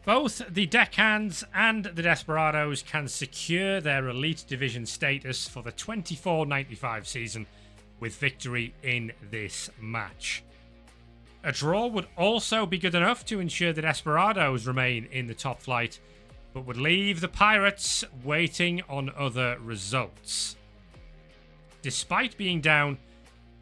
Both the Deckhands and the Desperados can secure their Elite Division status for the 24-95 season with victory in this match. A draw would also be good enough to ensure the Desperados remain in the top flight, but would leave the Pirates waiting on other results. Despite being down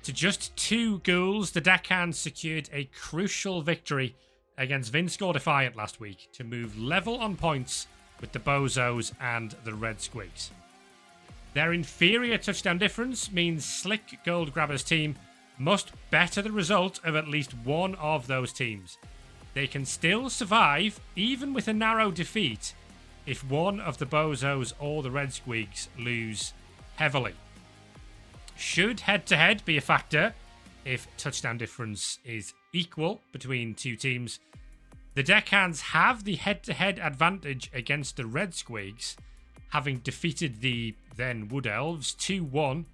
to just 2 goals, the Deckhands secured a crucial victory against Vinscore Defiant last week to move level on points with the Bozos and the Red Squigs. Their inferior touchdown difference means Slick Gold Grabbers' team must better the result of at least one of those teams. They can still survive, even with a narrow defeat, if one of the Bozos or the Red Squigs lose heavily. Should head-to-head be a factor if touchdown difference is equal between two teams, the Deckhands have the head-to-head advantage against the Red Squigs, having defeated the then Wood Elves 2-1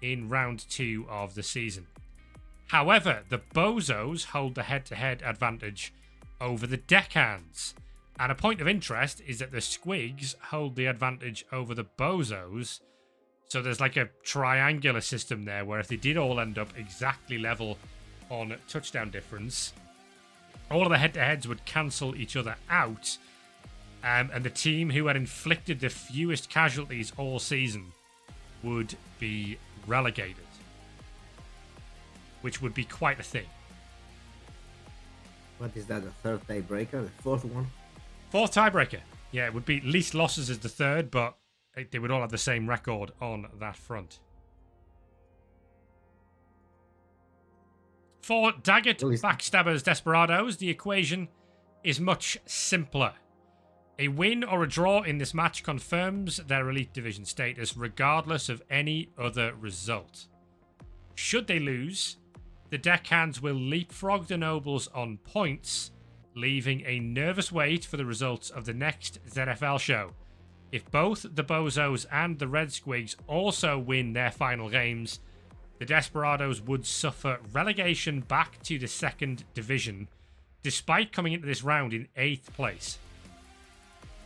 in round 2 of the season. However, the Bozos hold the head-to-head advantage over the Deckhands, and a point of interest is that the Squigs hold the advantage over the Bozos. So there's like a triangular system there where if they did all end up exactly level on touchdown difference, all of the head-to-heads would cancel each other out, and the team who had inflicted the fewest casualties all season would be relegated, which would be quite a thing. What is that, the third tiebreaker? The fourth one? Fourth tiebreaker. Yeah, it would be least losses as the third, but they would all have the same record on that front. For Daggett Backstabbers Desperados, the equation is much simpler. A win or a draw in this match confirms their Elite Division status regardless of any other result. Should they lose, the Deckhands will leapfrog the Nobles on points, leaving a nervous wait for the results of the next ZFL show. If both the Bozos and the Red Squigs also win their final games, the Desperados would suffer relegation back to the second division, despite coming into this round in 8th place.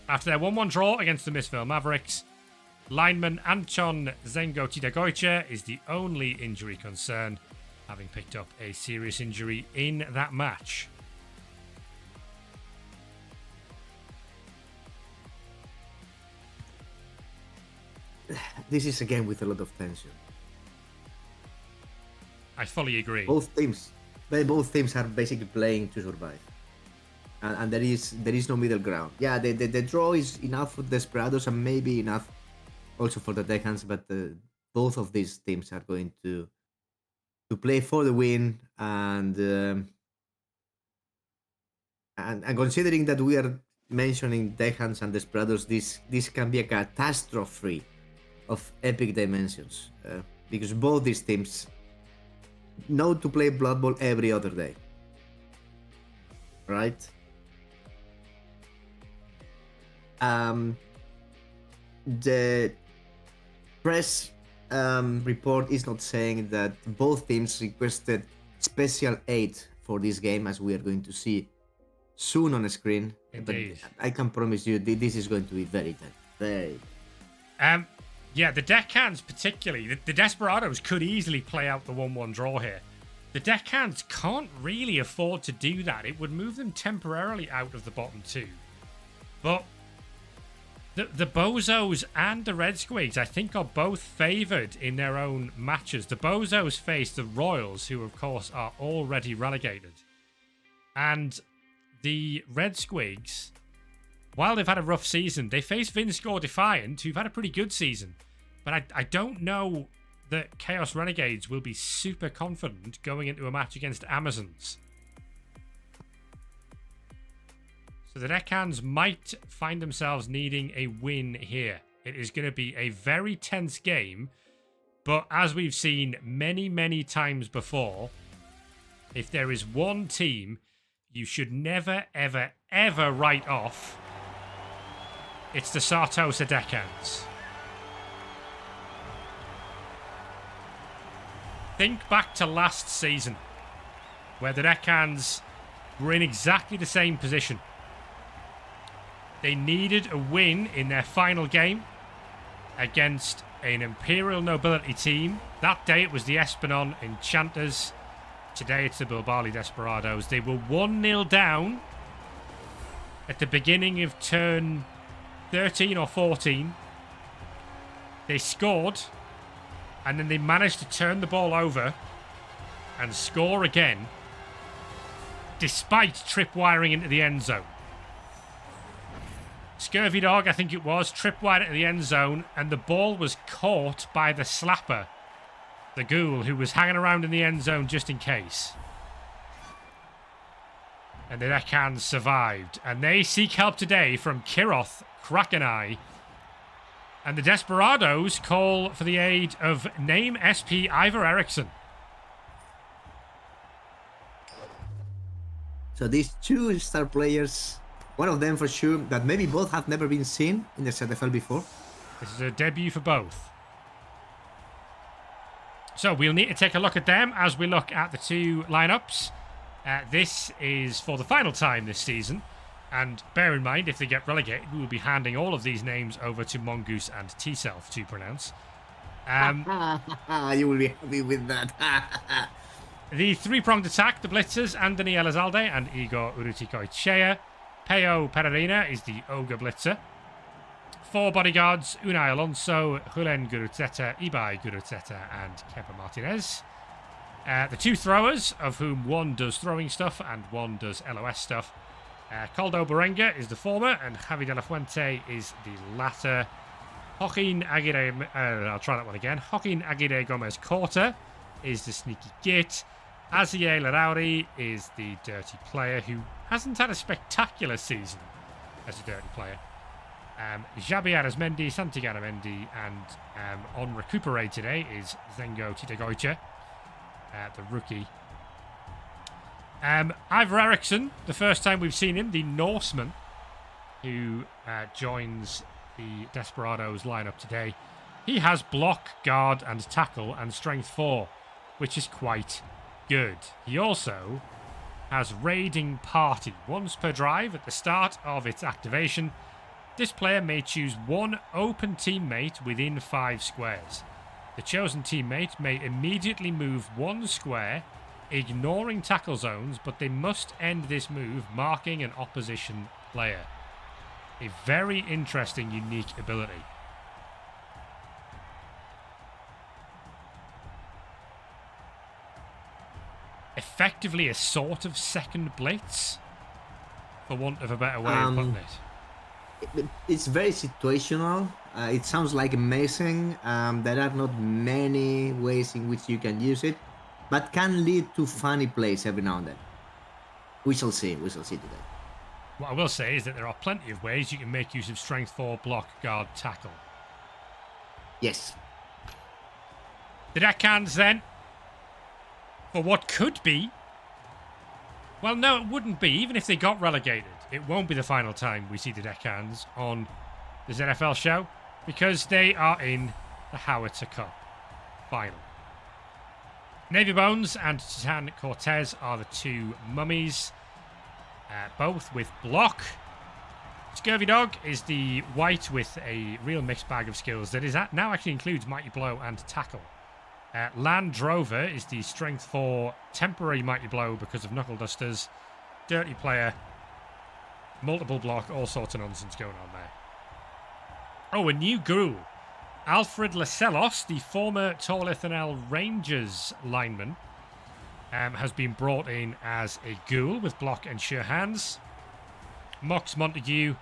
After their 1-1 draw against the Misville Mavericks, lineman Anton Zengotitagoiche is the only injury concern, having picked up a serious injury in that match. This is a game with a lot of tension. I fully agree. Both teams are basically playing to survive, and there is no middle ground. Yeah, the draw is enough for the Desperados and maybe enough also for the Deckhands, but both of these teams are going to play for the win, and considering that we are mentioning Deckhands and Desperados, this can be a catastrophe of epic dimensions, because both these teams know to play Blood Bowl every other day, right? The press report is not saying that both teams requested special aid for this game, as we are going to see soon on the screen. Indeed. But I can promise you this is going to be very tense. Very. Yeah, the Deckhands particularly, the Desperados could easily play out the 1-1 draw here. The Deckhands can't really afford to do that. It would move them temporarily out of the bottom two. But the Bozos and the Red Squigs, I think, are both favoured in their own matches. The Bozos face the Royals, who of course are already relegated. And the Red Squigs, while they've had a rough season, they face Vinscore Defiant, who've had a pretty good season. But I don't know that Chaos Renegades will be super confident going into a match against Amazons. So the Deckhands might find themselves needing a win here. It is going to be a very tense game, but as we've seen many, many times before, if there is one team you should never, ever, ever write off, it's the Sartosa Deckhands. Think back to last season, where the Deckhands were in exactly the same position. They needed a win in their final game against an Imperial Nobility team. That day it was the Espenon Enchanters. Today it's the Bilbali Desperados. They were 1-0 down at the beginning of turn 13 or 14. They scored, and then they managed to turn the ball over and score again, despite tripwiring into the end zone. Scurvy Dog, I think it was, tripwired into the end zone, and the ball was caught by the slapper, the ghoul, who was hanging around in the end zone just in case. And the Deckhands survived, and they seek help today from Kiroth, Krakeneye, and the Desperados call for the aid of name SP Ivor Eriksson. So these two star players, one of them for sure, that maybe both have never been seen in the ZFL before. This is a debut for both. So we'll need to take a look at them as we look at the two lineups. This is for the final time this season. And bear in mind, if they get relegated, we will be handing all of these names over to Mongoose and T-Self to pronounce. You will be happy with that. The three-pronged attack, the Blitzers, Andoni Elizalde and Igor Urutikoitchea. Peo Pereira is the Ogre Blitzer. Four bodyguards, Unai Alonso, Julen Guruzeta, Ibai Guruzeta, and Kepa Martinez. The two throwers, of whom one does throwing stuff and one does LOS stuff. Coldo Berenga is the former, and Javi de la Fuente is the latter. Joaquin Aguirre, I'll try that one again. Joaquin Aguirre Gomez Corta is the sneaky git. Aziel Larauri is the dirty player who hasn't had a spectacular season as a dirty player. Javier Arizmendi, Santiago Mendy, and on recuperate today is Zengo Titegoiche, the rookie. Ivor Eriksson, the first time we've seen him, the Norseman, who joins the Desperados lineup today. He has block, guard, and tackle, and strength 4, which is quite good. He also has raiding party. Once per drive at the start of its activation, this player may choose one open teammate within 5 squares. The chosen teammate may immediately move 1 square, ignoring tackle zones, but they must end this move marking an opposition player. A very interesting, unique ability. Effectively a sort of second blitz, for want of a better way of putting it. It's very situational. It sounds like amazing. There are not many ways in which you can use it, but can lead to funny plays every now and then. We shall see. We shall see today. What I will say is that there are plenty of ways you can make use of strength 4, block, guard, tackle. Yes. The Deckhands then, for what could be, well, no, it wouldn't be. Even if they got relegated, it won't be the final time we see the Deckhands on the ZFL show, because they are in the Howitzer Cup final. Navy Bones and Titan Cortez are the two mummies, both with block. Scurvy Dog is the white with a real mixed bag of skills that is now actually includes Mighty Blow and Tackle. Land Drover is the strength 4 temporary Mighty Blow because of Knuckle Dusters. Dirty player, multiple block, all sorts of nonsense going on there. Oh, a new ghoul. Alfred Lacellos, the former Torlithanel Rangers lineman, has been brought in as a ghoul with block and sure hands. Mox Montague,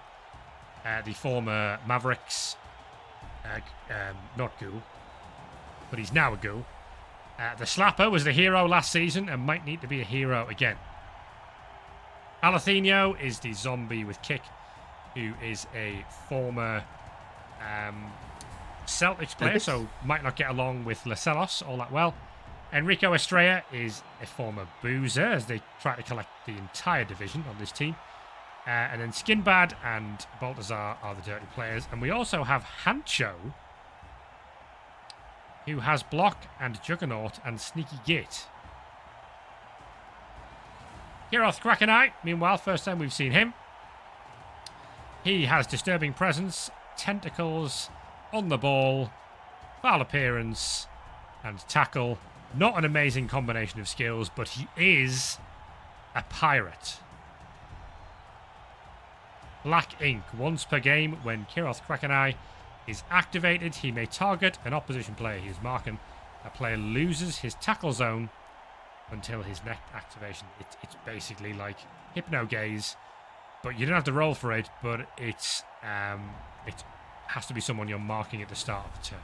the former Mavericks, not ghoul, but he's now a ghoul. The Slapper was the hero last season and might need to be a hero again. Alathenio is the zombie with kick, who is a former Celtics player, so might not get along with Lacellos all that well. Enrico Estrella is a former boozer, as they try to collect the entire division on this team. And then Skinbad and Baltazar are the dirty players. And we also have Hancho, who has block and Juggernaut and Sneaky Git. Kiroth Krakeneye, meanwhile, first time we've seen him. He has disturbing presence, tentacles on the ball, foul appearance, and tackle. Not an amazing combination of skills, but he is a pirate. Black ink. Once per game, when Kiroth Krakenai is activated, he may target an opposition player he is marking. A player loses his tackle zone until his next activation. It's basically like Hypno Gaze, but you don't have to roll for it, but it has to be someone you're marking at the start of the turn.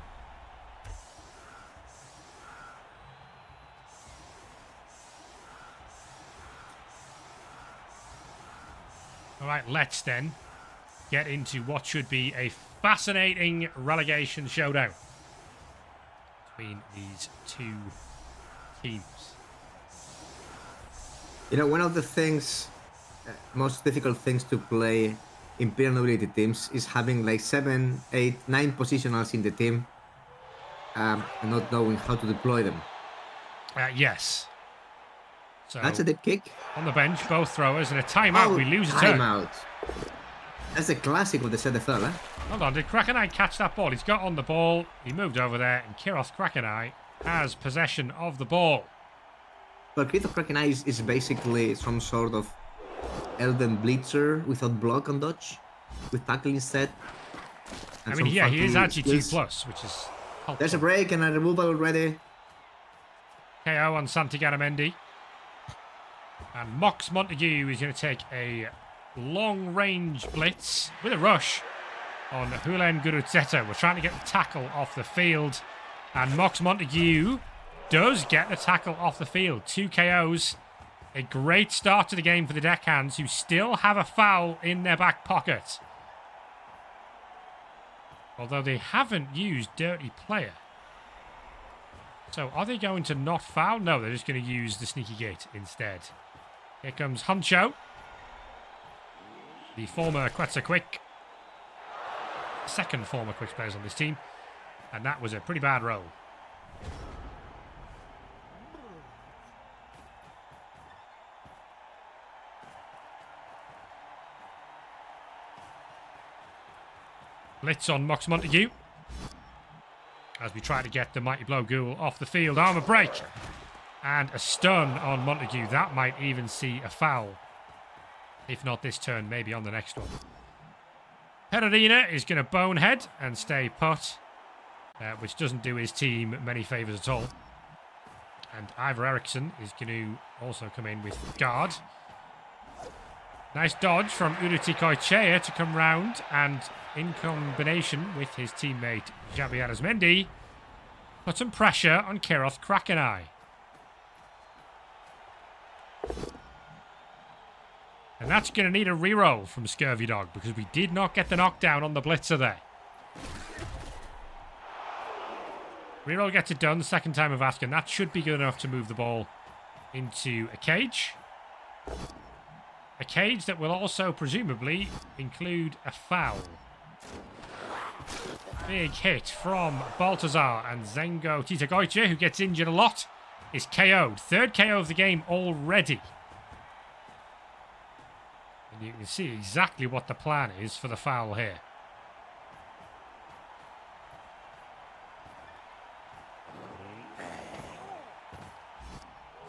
Alright, let's then get into what should be a fascinating relegation showdown between these two teams. You know, one of the things, most difficult things to play Imperial Nobility teams is having like 7, 8, 9 positionals in the team and not knowing how to deploy them. Yes. So that's a dead kick. On the bench, both throwers, and a timeout. We lose a turn. Timeout. That's a classic of the ZFL, eh? Hold on, did Krakenai catch that ball? He's got on the ball. He moved over there, and Kiroth Krakenai has possession of the ball. But Kiroth Krakenai is basically some sort of Elden Blitzer without block and dodge, with tackle instead. I mean, yeah, he is actually 2+, which is helpful. There's a break and a removal already. KO on Santi Garamendi. And Mox Montague is going to take a long-range blitz with a rush on Hulen Guruzeta. We're trying to get the tackle off the field. And Mox Montague does get the tackle off the field. 2 KOs. A great start to the game for the Deckhands, who still have a foul in their back pocket. Although they haven't used Dirty Player. So are they going to not foul? No, they're just going to use the Sneaky Gate instead. Here comes Huncho, the former Quetzalcoatl, second former Quicks players on this team, and that was a pretty bad roll. Blitz on Mox Montague as we try to get the Mighty Blow Ghoul off the field. Armor break. And a stun on Montague. That might even see a foul. If not this turn, maybe on the next one. Perarina is going to bonehead and stay put, which doesn't do his team many favours at all. And Ivor Eriksson is going to also come in with guard. Nice dodge from Uruti Koichea to come round, and in combination with his teammate Javier Arizmendi, put some pressure on Kiroth Krakenai. And that's going to need a reroll from Scurvy Dog, because we did not get the knockdown on the blitzer there. Reroll gets it done, second time of asking. That should be good enough to move the ball into a cage. A cage that will also presumably include a foul. Big hit from Baltazar, and Zengo Titagoiche, who gets injured a lot, is KO'd. Third KO of the game already. And you can see exactly what the plan is for the foul here.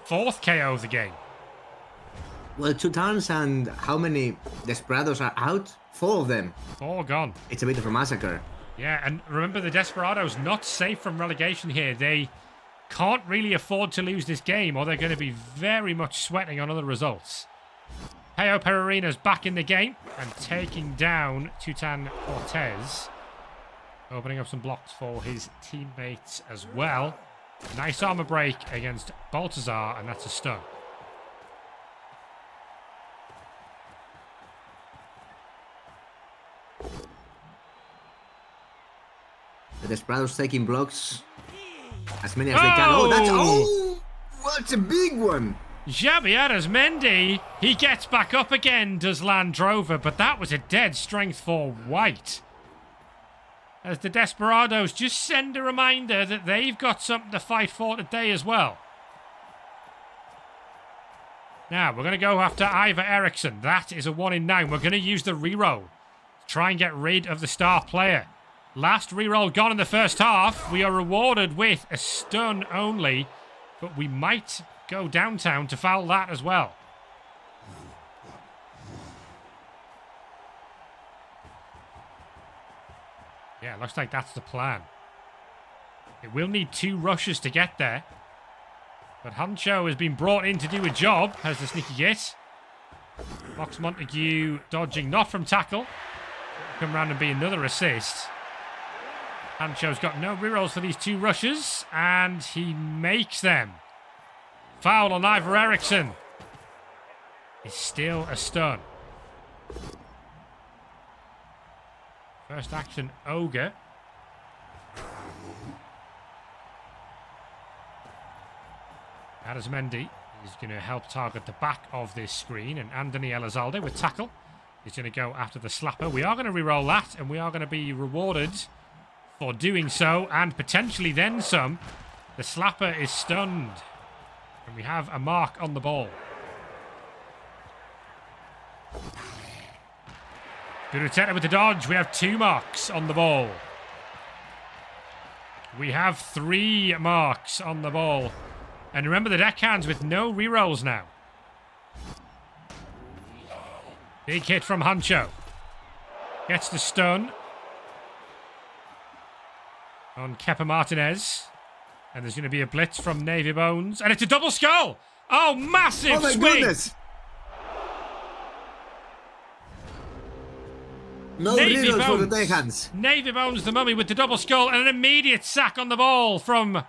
Fourth KO of the game. Well, 2 turns, and how many Desperados are out? 4 of them. 4 gone. It's a bit of a massacre. Yeah, and remember, the Desperados not safe from relegation here. They can't really afford to lose this game, or they're going to be very much sweating on other results. Peo Perarina's back in the game and taking down Tutan Cortez. Opening up some blocks for his teammates as well. Nice armor break against Baltazar, and that's a stun. The Desperados taking blocks as many as they can. Oh, that's what's a big one. Javier Arizmendi, he gets back up again, does Landrover, but that was a dead strength for White. As the Desperados just send a reminder that they've got something to fight for today as well. Now, we're going to go after Ivor Eriksson. That is a 1 in 9. We're going to use the reroll. try and get rid of the star player. Last reroll gone in the first half. We are rewarded with a stun only, but we might go downtown to foul that as well. Yeah, looks like that's the plan. It will need 2 rushes to get there. But Hancho has been brought in to do a job, has the sneaky git. Mox Montague dodging, not from tackle. Come around and be another assist. Hancho's got no rerolls for these 2 rushes, and he makes them. Foul on Ivor Eriksson. It's still a stun. First action, Ogre. Arizmendi is going to help target the back of this screen, and Anthony Elizalde with tackle is going to go after the slapper. We are going to re-roll that, and we are going to be rewarded for doing so, and potentially then some. The slapper is stunned, and we have a mark on the ball. Guruteta with the dodge. We have 2 marks on the ball. We have 3 marks on the ball. And remember the Deckhands with no rerolls now. Big hit from Hancho. Gets the stun on Kepa Martinez. And there's going to be a blitz from Navy Bones. And it's a double skull! Oh, massive Oh my swing! goodness! No rerolls for the Deckhands. Navy Bones the mummy with the double skull and an immediate sack on the ball from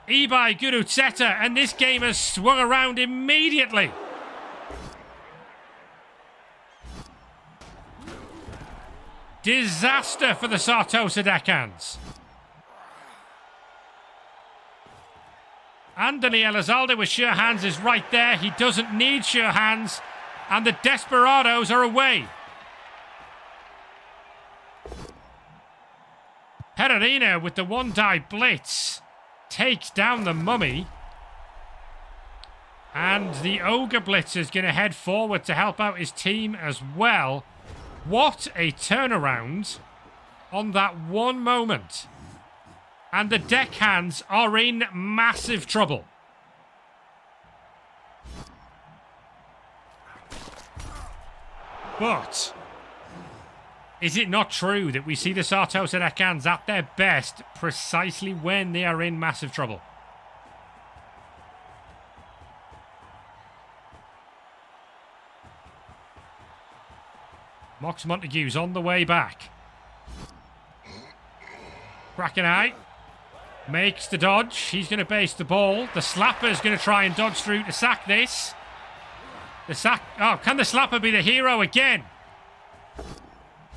Ibai Guruteta, and this game has swung around immediately. Disaster for the Sartosa Deckhands. Anthony Elizalde with sure hands is right there. He doesn't need sure hands, and the Desperados are away. Perarina with the 1-die blitz takes down the mummy. And the Ogre Blitz is going to head forward to help out his team as well. What a turnaround on that one moment. And the Deckhands are in massive trouble. But is it not true that we see the Sartosa Deckhands at their best precisely when they are in massive trouble? Mox Montague's on the way back. Krakeneye makes the dodge. He's going to base the ball. The slapper's going to try and dodge through to sack this. The sack. Oh, can the slapper be the hero again?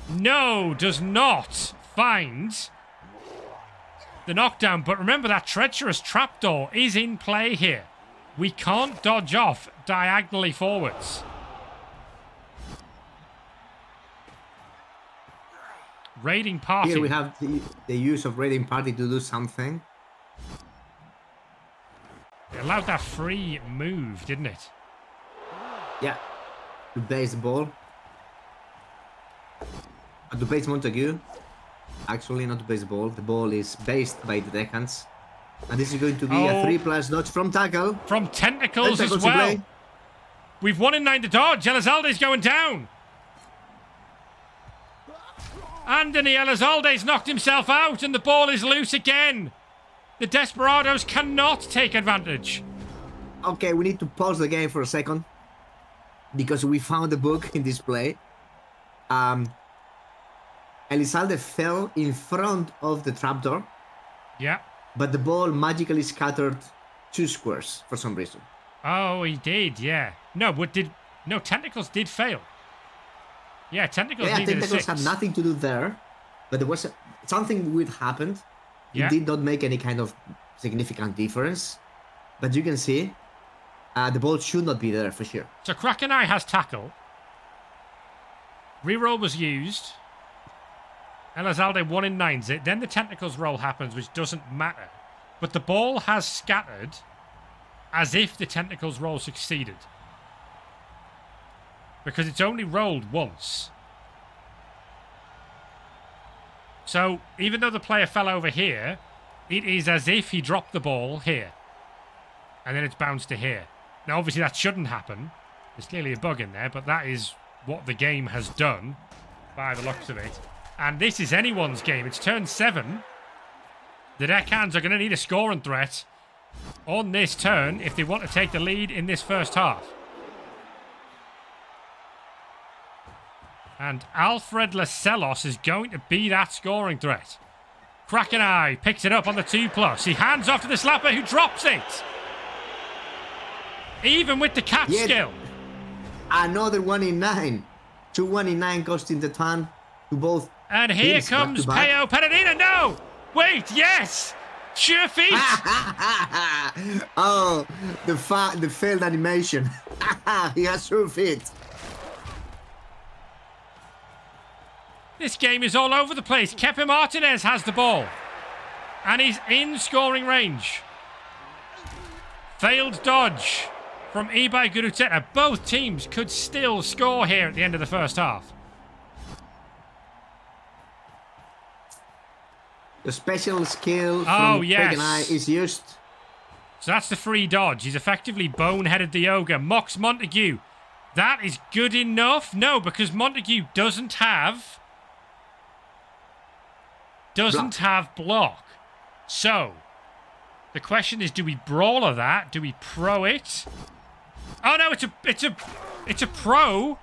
No, does not find the knockdown. But remember, that treacherous trapdoor is in play here. We can't dodge off diagonally forwards. Raiding party. Here we have the use of raiding party to do something. It allowed that free move, didn't it? Yeah. To base the ball. To base Montague. Actually, not to base the ball. The ball is based by the Deckhands. And this is going to be a 3+ dodge from tackle. From tentacles as well. We've 1 in 9 to dodge. Elizalde's going down. Anthony Elizalde's knocked himself out and the ball is loose again. The Desperados cannot take advantage. Okay, we need to pause the game for a second. Because we found a bug in this play. Elizalde fell in front of the trapdoor. Yeah. But the ball magically scattered 2 squares for some reason. Oh, he did, yeah. No, Tentacles did fail. Yeah, Tentacles needed a 6. Had nothing to do there. But there was something weird happened. Yeah. It did not make any kind of significant difference. But you can see, the ball should not be there for sure. So Krakeneye has tackle. Reroll was used. Elizalde 1 in 9's it. Then the Tentacles roll happens, which doesn't matter. But the ball has scattered as if the Tentacles roll succeeded. Because it's only rolled once. So even though the player fell over here, it is as if he dropped the ball here. And then it's bounced to here. Now, obviously, that shouldn't happen. There's clearly a bug in there, but that is what the game has done by the looks of it. And this is anyone's game. It's turn 7. The Deckhands are going to need a scoring threat on this turn if they want to take the lead in this first half. And Alfred Lascelles is going to be that scoring threat. Kraken Eye picks it up on the 2+. He hands off to the slapper who drops it. Even with the catch skill. Another 1 in 9. 2 1 in 9 costing the turn to both. And here comes Peo Pereira. No! Wait, yes! Sure feet! Oh, the failed animation. He has sure feet. This game is all over the place. Kepa Martinez has the ball. And he's in scoring range. Failed dodge from Ibai Guruteta. Both teams could still score here at the end of the first half. The special skill from Kraken Eye is used. So that's the free dodge. He's effectively boneheaded the ogre. Mocks Montague. That is good enough. No, because Montague doesn't have block. So the question is, do we brawler that? Do we pro it? Oh no, it's a pro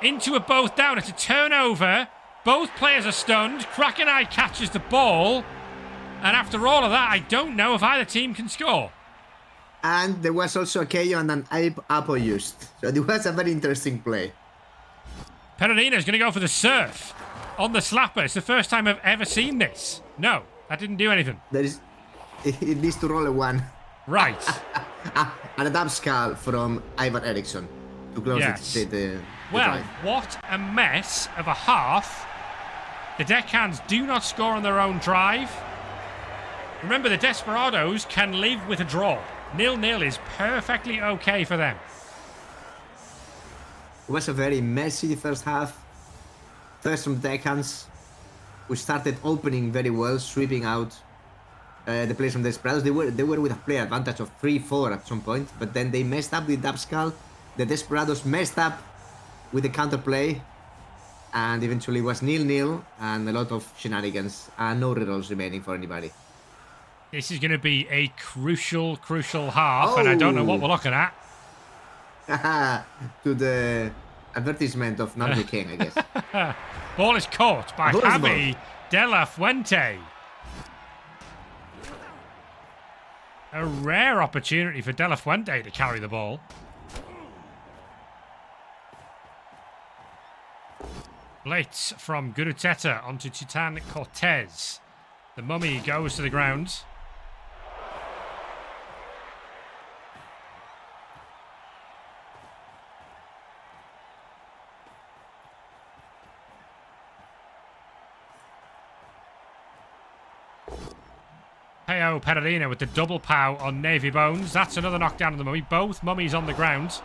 into a both down. It's a turnover. Both players are stunned. Kraken Eye catches the ball. And after all of that, I don't know if either team can score. And there was also a KO and an Apo used. So it was a very interesting play. Pereira's going to go for the surf on the slapper. It's the first time I've ever seen this. No, that didn't do anything. It needs to roll a 1. Right. And a dab skull from Ivar Eriksson to close the drive. What a mess of a half. The Deckhands do not score on their own drive. Remember, the Desperados can live with a draw. 0-0 is perfectly okay for them. It was a very messy first half. First from Deckhands, who started opening very well, sweeping out the players from the Desperados. They were with a player advantage of 3-4 at some point, but then they messed up with Dabskull. The Desperados messed up with the counterplay, and eventually it was 0-0 and a lot of shenanigans and no rerolls remaining for anybody. This is going to be a crucial half, and I don't know what we're looking at. To the advertisement of Nando King, I guess. Ball is caught by Javi De La Fuente. A rare opportunity for De La Fuente to carry the ball. Blitz from Guruteta onto Titan Cortez. The mummy goes to the ground. Peo Pereira with the double pow on Navy Bones. That's another knockdown on the mummy. Both mummies on the ground.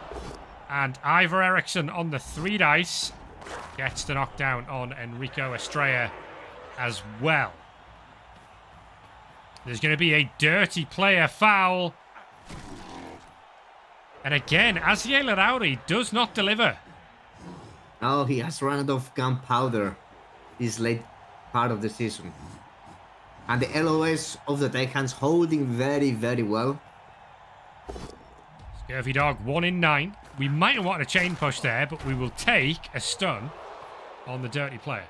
And Ivar Eriksson on the 3 dice gets the knockdown on Enrico Estrella as well. There's going to be a dirty player foul. And again, Aziel Arauri does not deliver. Oh, he has run out of gunpowder this late part of the season. And the LOS of the Deckhands holding very, very well. Scurvy Dog 1 in 9. We might have wanted a chain push there, but we will take a stun on the dirty player.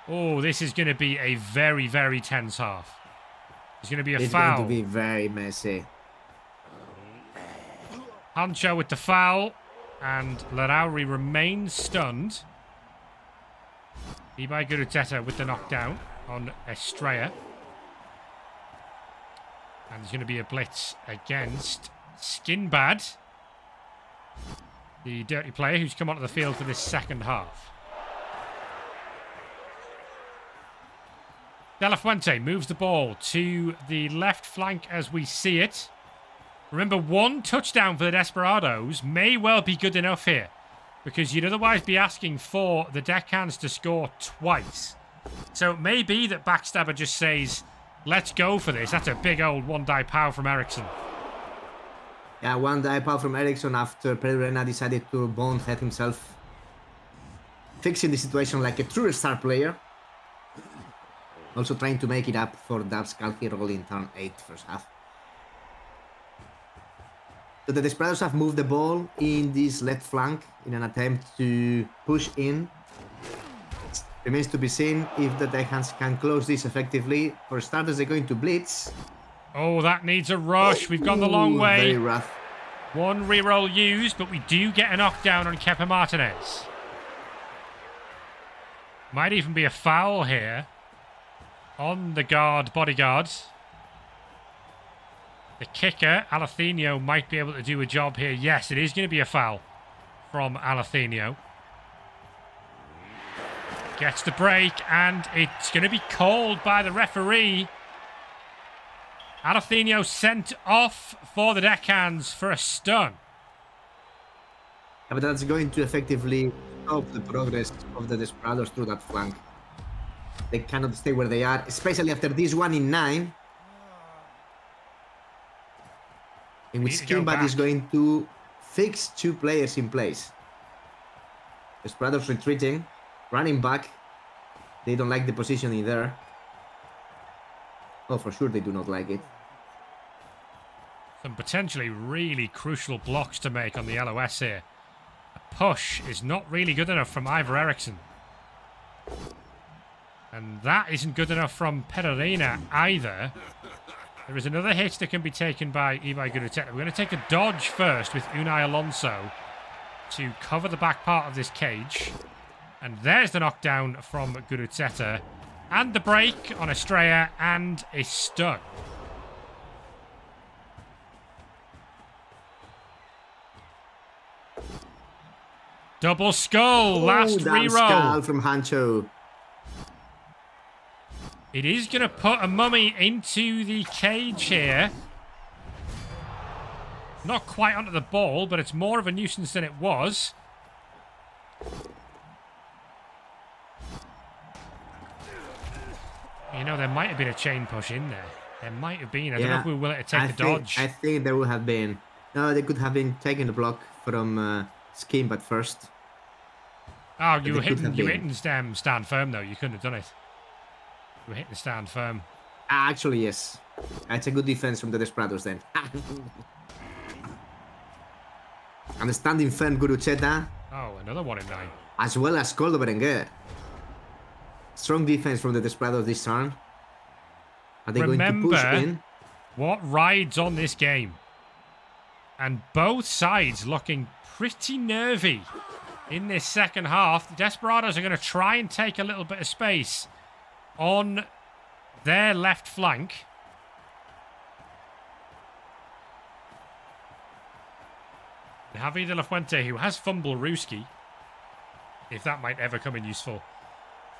Oh, this is going to be a very, very tense half. There's going to be a foul. It's going to be very messy. Hancho with the foul, and Larauri remains stunned. Ibai Guruteta with the knockdown on Estrella. And there's going to be a blitz against Skinbad, the dirty player who's come onto the field for this second half. De La Fuente moves the ball to the left flank as we see it. Remember, 1 touchdown for the Desperados may well be good enough here, because you'd otherwise be asking for the Deckhands to score twice. So it may be that Backstabber just says, let's go for this. That's a big old one-die pow from Eriksson. Yeah, one-die pow from Eriksson after Perurena decided to bonehead himself, fixing the situation like a true star player. Also trying to make it up for that Skalki roll in turn 8 first half. So the Desperados have moved the ball in this left flank in an attempt to push in. It remains to be seen if the Deckhands can close this effectively. For starters, they're going to blitz. Oh, that needs a rush. We've gone the long way. Very rough. One reroll used, but we do get a knockdown on Kepa Martinez. Might even be a foul here on the bodyguard. The kicker, Alathenio, might be able to do a job here. Yes, it is going to be a foul from Alathenio. Gets the break, and it's going to be called by the referee. Alathenio sent off for the Deckhands for a stun. Yeah, but that's going to effectively stop the progress of the Desperados through that flank. They cannot stay where they are, especially after this 1 in 9. In which Skimbat is going to fix 2 players in place. Desperados retreating, running back. They don't like the positioning there. Oh, for sure they do not like it. Some potentially really crucial blocks to make on the LOS here. A push is not really good enough from Ivar Eriksson. And that isn't good enough from Perurena either. There is another hit that can be taken by Ibai Guruteta. We're going to take a dodge first with Unai Alonso to cover the back part of this cage. And there's the knockdown from Guruteta. And the break on Estrella and a stun. Double skull, last reroll. Skull from Hancho. It is going to put a mummy into the cage here. Not quite onto the ball, but it's more of a nuisance than it was. You know, there might have been a chain push in there. There might have been. I don't know if we were willing to take the dodge. I think there would have been. No, they could have been taking the block from Scheme, but first. Oh, you were hitting stand firm, though. You couldn't have done it. You were hitting the stand firm. Actually, yes. It's a good defense from the Desperados then. And standing firm Guruteta. Oh, another 1 in 9. As well as Koldo Berenguer. Strong defense from the Desperados this turn. Are they going to push in? What rides on this game? And both sides looking pretty nervy in this second half. The Desperados are going to try and take a little bit of space on their left flank. Javi de la Fuente, who has fumble Ruski, if that might ever come in useful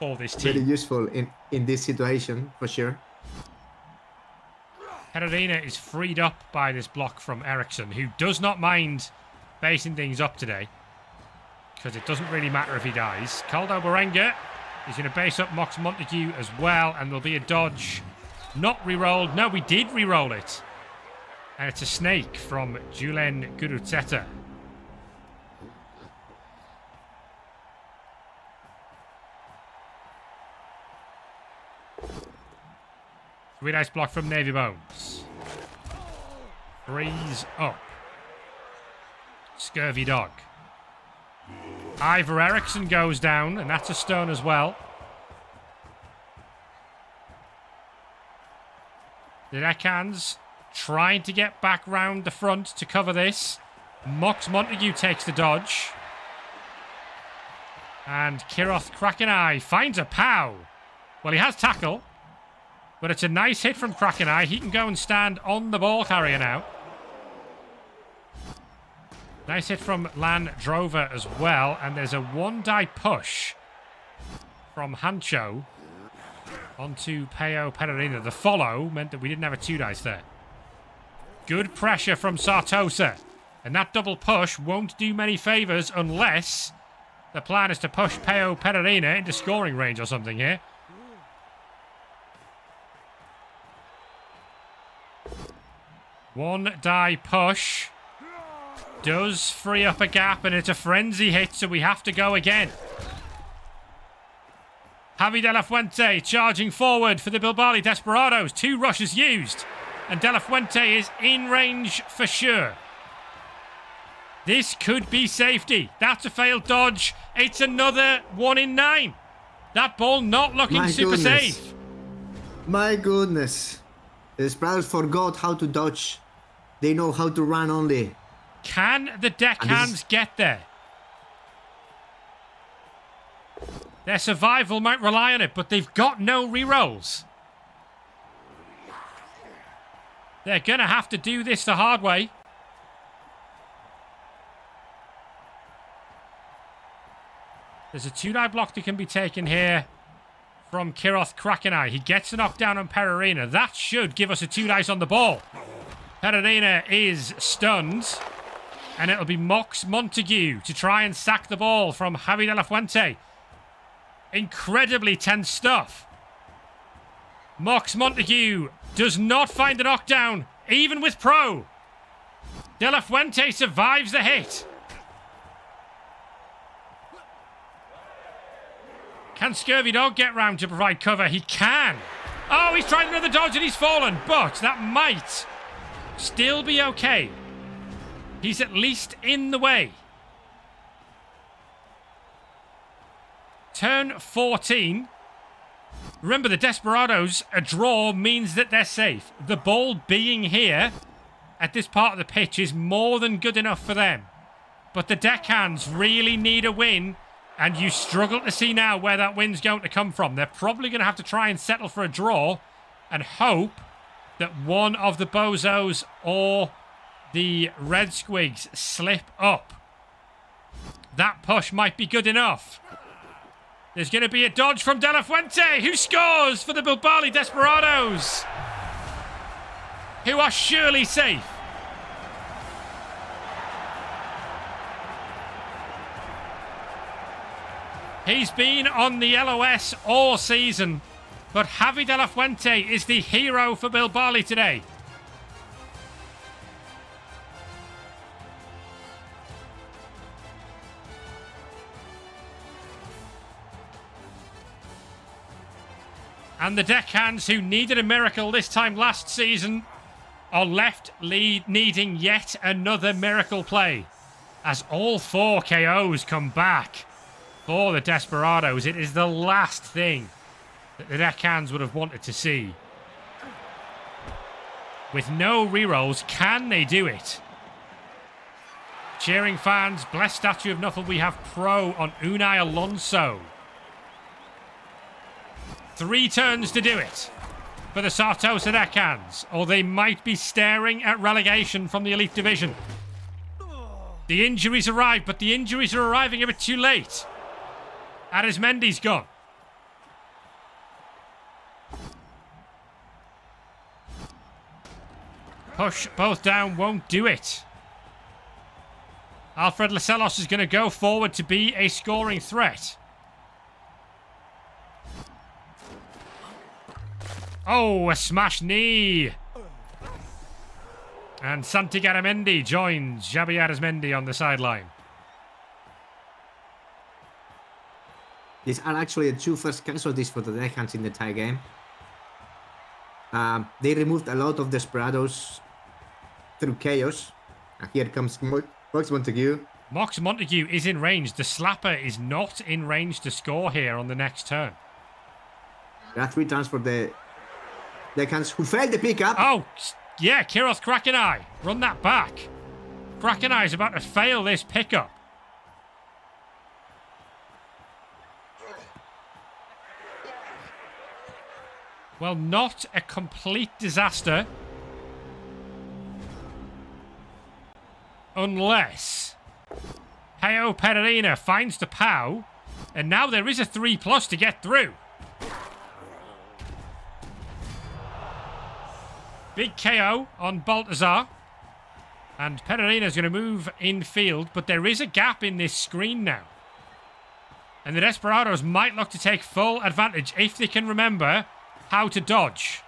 for this team. Very useful in this situation, for sure. Perurena is freed up by this block from Eriksson, who does not mind basing things up today, because it doesn't really matter if he dies. Koldo Berenguer is going to base up Mox Montague as well, and there'll be a dodge. Not re-rolled. No, we did re-roll it. And it's a snake from Julen Guruteta. Really nice block from Navy Bones. Freeze up. Scurvy Dog. Ivar Eriksson goes down, and that's a stone as well. The Deckhands trying to get back round the front to cover this. Mox Montague takes the dodge. And Kiroth Krakeneye finds a pow. Well, he has tackle. But it's a nice hit from Krakeneye. He can go and stand on the ball carrier now. Nice hit from Lan Drover as well. And there's a 1-die push from Hancho onto Peo Perurena. The follow meant that we didn't have a 2 dice there. Good pressure from Sartosa And that double push won't do many favours unless the plan is to push Peo Pereira into scoring range or something here. One die push does free up a gap, and it's a frenzy hit, so we have to go again. Javi De La Fuente charging forward for the Bilbali Desperados. 2 rushes used, and De La Fuente is in range for sure. This could be safety. That's a failed dodge. It's another 1 in 9. That ball not looking super safe. My goodness. The Desperados forgot how to dodge. They know how to run only. Can the Deckhands get there? Their survival might rely on it, but they've got no rerolls. They're going to have to do this the hard way. There's a 2-die block that can be taken here from Kiroth Krakenai. He gets a knockdown on Pereira. That should give us a 2-dice on the ball. Pereira is stunned. And it'll be Mox Montague to try and sack the ball from Javi De La Fuente. Incredibly tense stuff. Mox Montague does not find the knockdown, even with Pro. De La Fuente survives the hit. Can Scurvy Dog get round to provide cover? He can. Oh, he's tried another dodge and he's fallen, but that might still be okay. He's at least in the way. Turn 14. Remember, the Desperados, a draw means that they're safe. The ball being here at this part of the pitch is more than good enough for them. But the Deckhands really need a win, and you struggle to see now where that win's going to come from. They're probably going to have to try and settle for a draw and hope that one of the Bozos or the Red Squigs slip up. That push might be good enough. There's going to be a dodge from De La Fuente, who scores for the Bilbali Desperados, who are surely safe. He's been on the LOS all season, but Javi De La Fuente is the hero for Bilbali today. And the Deckhands, who needed a miracle this time last season, are left needing yet another miracle play. As all 4 KOs come back for the Desperados, it is the last thing that the Deckhands would have wanted to see. With no rerolls, can they do it? Cheering fans, blessed statue of Nuffle, we have Pro on Unai Alonso. 3 turns to do it for the Sartosa Deckhands, or they might be staring at relegation from the Elite Division. The injuries arrive, but the injuries are arriving a bit too late. Arismendi's gone. Push both down, won't do it. Alfred Lacelos is going to go forward to be a scoring threat. Oh, a smash knee. And Santi Garamendi joins Xabi Arismendi on the sideline. These are actually the 2 first casualties for the Deckhands in the tie game. They removed a lot of Desperados through chaos. Here comes Mox Montague. Mox Montague is in range. The slapper is not in range to score here on the next turn. There are 3 turns for the Deckhands, who failed the pickup. Oh, yeah, Kiroth Krakenai. Run that back. Krakenai is about to fail this pickup. Well, not a complete disaster. Unless Peo Pereira finds the POW. And now there is a 3+ to get through. Big KO on Baltazar. And Perarina's going to move infield, but there is a gap in this screen now. And the Desperados might look to take full advantage if they can remember how to dodge.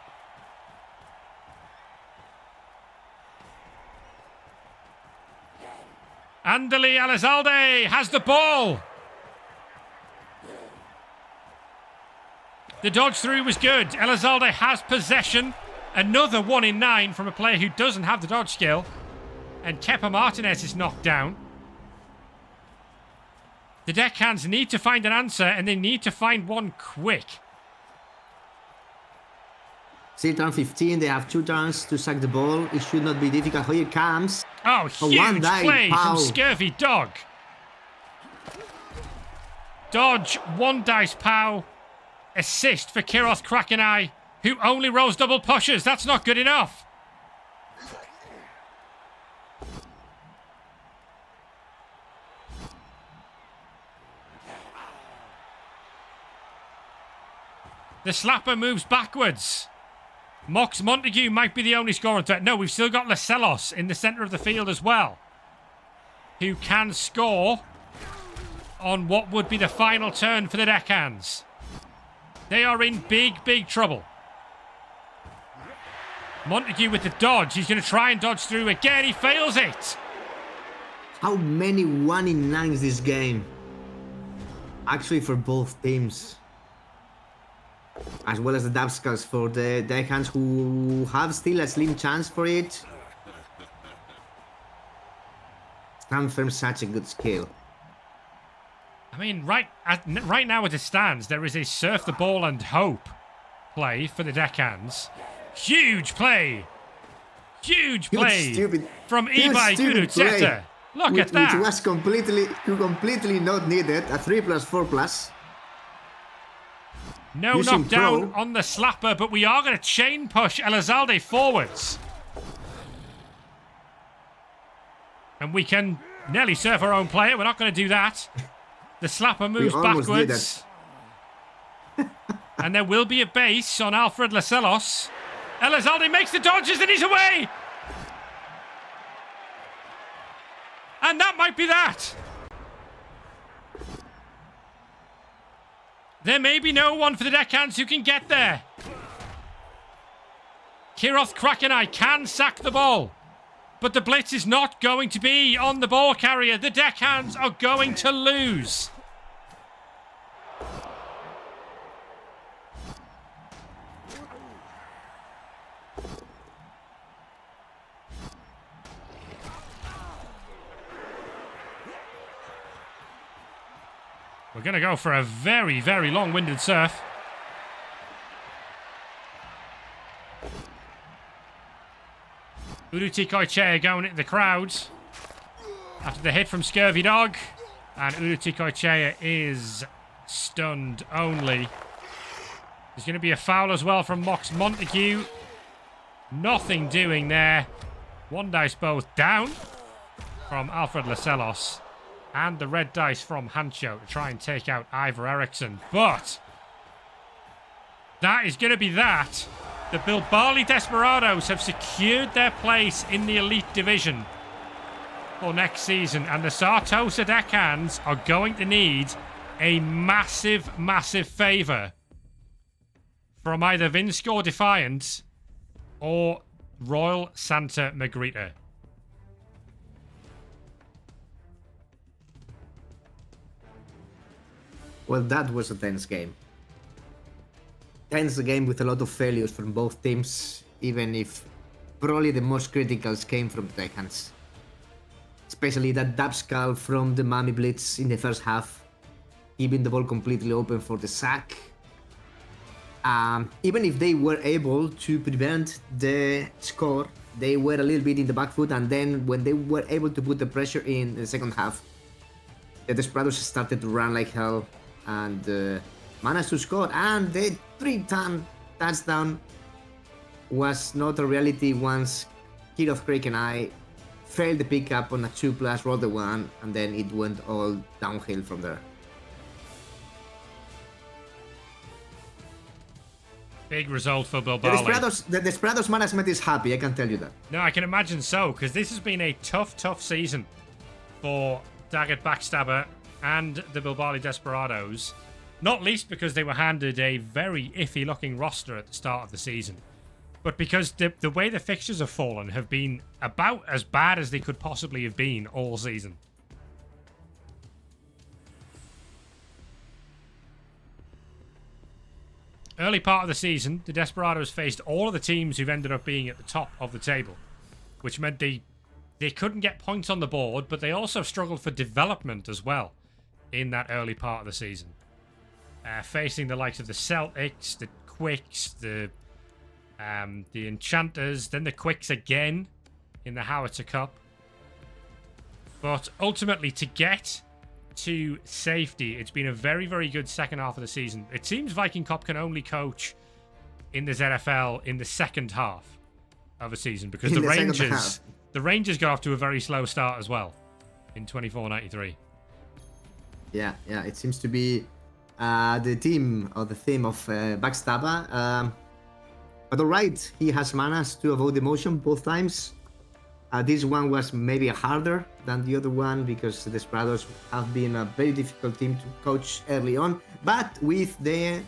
Andali Elizalde has the ball. The dodge through was good. Elizalde has possession. Another 1 in 9 from a player who doesn't have the dodge skill. And Kepa Martinez is knocked down. The Deckhands need to find an answer, and they need to find one quick. Still turn 15, they have 2 turns to sack the ball. It should not be difficult. Here it comes. Oh, huge play from Scurvy Dog. Dodge, 1 dice pow. Assist for Kiroth Krakenai, who only rolls double pushes. That's not good enough. The slapper moves backwards. Mox Montague might be the only scoring threat. No, we've still got Lacelos in the centre of the field as well, who can score on what would be the final turn for the Deckhands. They are in big, big trouble. Montague with the dodge. He's going to try and dodge through again. He fails it. How many 1 in 9s this game? Actually, for both teams. As well as the Dabskulls for the Deckhands, who have still a slim chance for it. Stand firm, such a good skill. I mean, right now as it stands, there is a surf the ball and hope play for the Deckhands. Huge play! Huge play from Ibai Gurutzeta. Look at that. Which was completely not needed. A 3+4+. No knockdown on the slapper, but we are going to chain push Elizalde forwards. And we can nearly serve our own player. We're not going to do that. The slapper moves backwards. And there will be a base on Alfred Lacelos. Elizalde makes the dodges and he's away. And that might be that. There may be no one for the Deckhands who can get there. Kiroth Krakenai can sack the ball. But the blitz is not going to be on the ball carrier. The Deckhands are going to lose. We're going to go for a very, very long-winded surf. Uruti Koichea going into the crowd after the hit from Scurvy Dog. And Uruti Koichea is stunned only. There's going to be a foul as well from Mox Montague. Nothing doing there. 1 dice both down from Alfred Lacelos. And the red dice from Hancho to try and take out Ivor Eriksson. But that is going to be that. The Bilbali Desperados have secured their place in the Elite Division for next season. And the Sartosa Deckhands are going to need a massive, massive favour from either Vinscore Defiant or Royal Santa Margherita. Well, that was a tense game. Tense game with a lot of failures from both teams, even if probably the most criticals came from the Deckhands. Especially that Dabskull from the Mami Blitz in the first half, keeping the ball completely open for the sack. Even if they were able to prevent the score, they were a little bit in the back foot, and then when they were able to put the pressure in the second half, the Desperados started to run like hell and managed to score, and the 3-ton touchdown was not a reality once Kiroth Krakenai failed the pickup on a 2+, rolled the 1, and then it went all downhill from there. Big result for The Bilbali. Desperados management is happy, I can tell you that. No, I can imagine so, because this has been a tough season for Daggett Backstabber and the Bilbali Desperados. Not least because they were handed a very iffy-looking roster at the start of the season. But because the way the fixtures have fallen have been about as bad as they could possibly have been all season. Early part of the season, the Desperados faced all of the teams who've ended up being at the top of the table, which meant they couldn't get points on the board, but they also struggled for development as well in that early part of the season. Facing the likes of the Celtics, the Quicks, the Enchanters, then the Quicks again in the Howitzer Cup. But ultimately, to get to safety, it's been a very good second half of the season. It seems Viking Cup can only coach in the ZFL in the second half of a season, because the Rangers got off to a very slow start as well in 24-93. Yeah, it seems to be the theme of Backstabber. But alright, he has managed to avoid emotion both times. This one was maybe harder than the other one because the Desperados have been a very difficult team to coach early on. But with the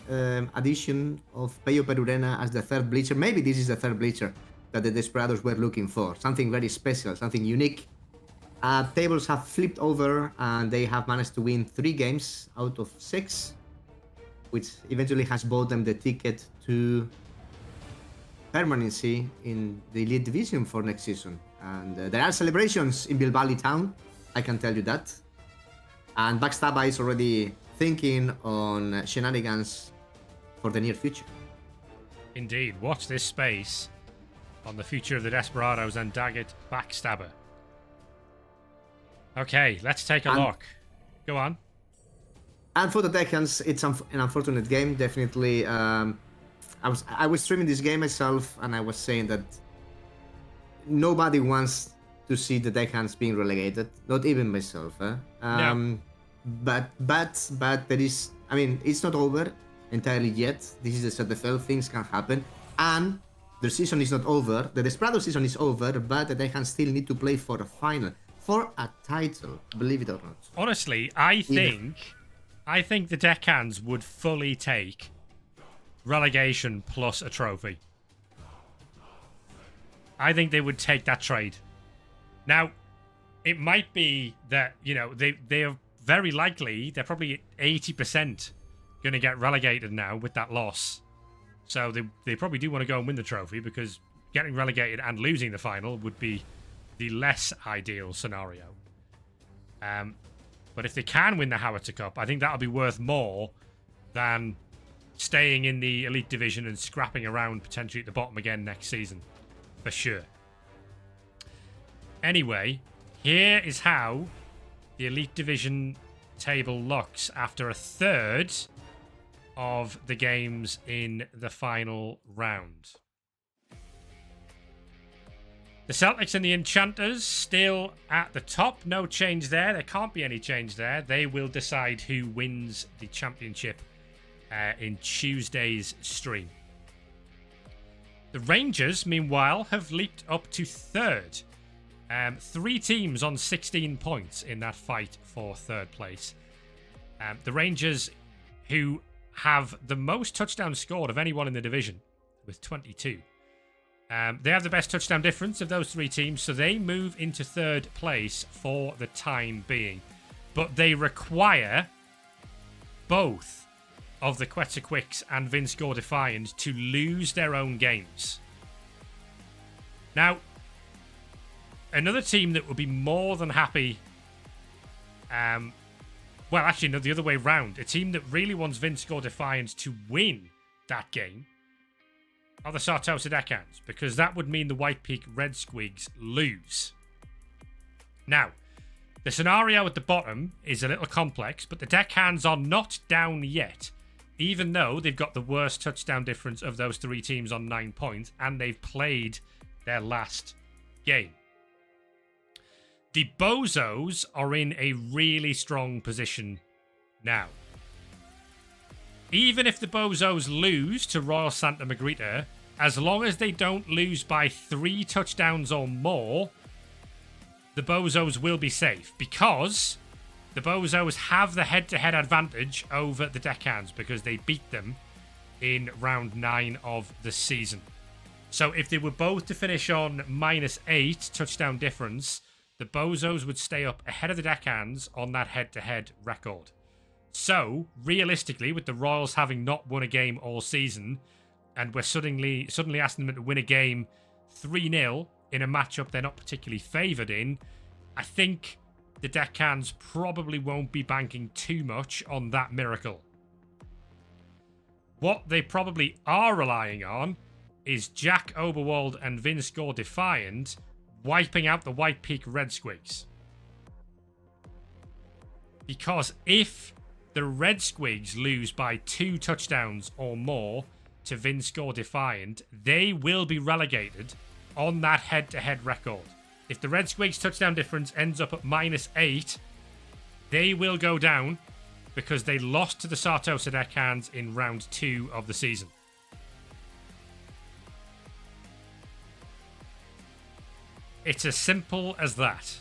addition of Peyo Perurena as the third bleacher, maybe this is the third bleacher that the Desperados were looking for. Something very special, something unique. Tables have flipped over and they have managed to win 3 games out of 6, which eventually has bought them the ticket to permanency in the Elite Division for next season. And there are celebrations in Bilbali town, I can tell you that. And Backstabber is already thinking on shenanigans for the near future. Indeed, watch this space on the future of the Desperados and Daggett Backstabber. Okay, let's take a look. Go on. And for the Deckhands, it's an unfortunate game, definitely. I was streaming this game myself, and I was saying that nobody wants to see the Deckhands being relegated, not even myself. No. But there is, I mean, it's not over entirely yet. This is the ZFL, things can happen, and the season is not over. The Desperados season is over, but the Deckhands still need to play for a final, for a title, believe it or not. Honestly, I think the Deckhands would fully take relegation plus a trophy. I think they would take that trade. Now, it might be that, you know, they are very likely, they're probably 80% going to get relegated now with that loss. So they probably do want to go and win the trophy, because getting relegated and losing the final would be the less ideal scenario. But if they can win the Howitzer Cup, I think that'll be worth more than staying in the Elite Division and scrapping around potentially at the bottom again next season. For sure. Anyway, here is how the Elite Division table looks after a third of the games in the final round. The Celtics and the Enchanters still at the top. No change there. There can't be any change there. They will decide who wins the championship in Tuesday's stream. The Rangers, meanwhile, have leaped up to third. 3 teams on 16 points in that fight for third place. The Rangers, who have the most touchdowns scored of anyone in the division, with 22. They have the best touchdown difference of those 3 teams, so they move into third place for the time being. But they require both of the Quetzalquicks and Vinscore Defiant to lose their own games. Now, another team that would be more than happy... well, actually, no, the other way round. A team that really wants Vinscore Defiant to win that game are the Sartosa Deckhands, because that would mean the White Peak Red Squigs lose. Now, the scenario at the bottom is a little complex, but the Deckhands are not down yet, even though they've got the worst touchdown difference of those 3 teams on 9 points, and they've played their last game. The Bozos are in a really strong position now. even if the Bozos lose to Royal Santa Margherita, as long as they don't lose by 3 touchdowns or more, the Bozos will be safe, because the Bozos have the head-to-head advantage over the Deckhands because they beat them in round 9 of the season. So if they were both to finish on -8 touchdown difference, the Bozos would stay up ahead of the Deckhands on that head-to-head record. So, realistically, with the Royals having not won a game all season, and we're suddenly asking them to win a game 3-0 in a matchup they're not particularly favoured in, I think the Deckhands probably won't be banking too much on that miracle. What they probably are relying on is Jack Oberwald and Vince Gore Defiant wiping out the White Peak Red Squigs. Because if the Red Squigs lose by 2 touchdowns or more to Vince Gore Defiant, they will be relegated on that head-to-head record. If the Red Squigs touchdown difference ends up at -8, they will go down because they lost to the Sartosa Deckhands in round 2 of the season. It's as simple as that.